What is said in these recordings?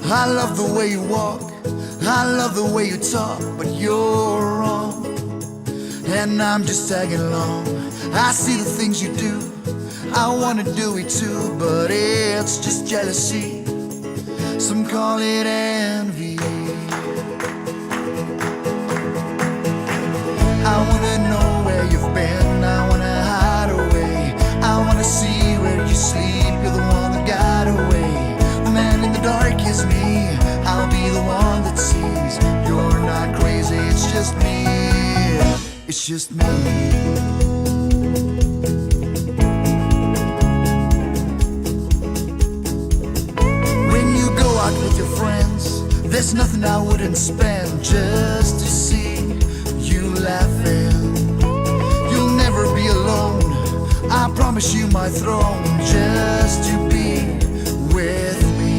I love the way you walk, I love the way you talk, but you're wrong, and I'm just tagging along. I see the things you do, I wanna do it too, but it's just jealousy, some call it envy. I wanna know where you've been, I wanna hide away, I wanna see where you sleep, you're the one that got away. The man in the dark is me, I'll be the one that sees. You're not crazy, it's just me, it's just me. When you go out with your friends, there's nothing I wouldn't spend just to see you laughing. You'll never be alone, I promise you my throne, just to be with me.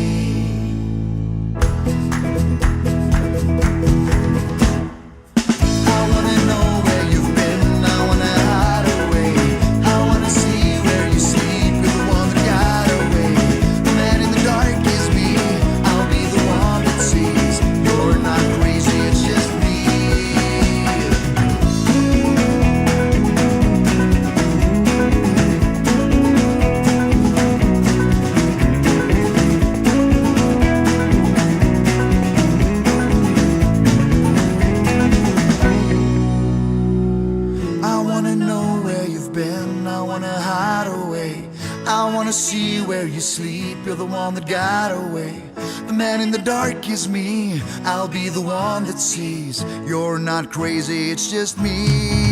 I wanna know where you've been, I wanna hide away, I wanna see where you sleep, you're the one that got away. The man in the dark is me, I'll be the one that sees. You're not crazy, it's just me. I wanna know where you've been, I wanna hide away, I wanna see where you sleep, you're the one that got away. The man in the dark is me, I'll be the one that sees. You're not crazy, it's just me.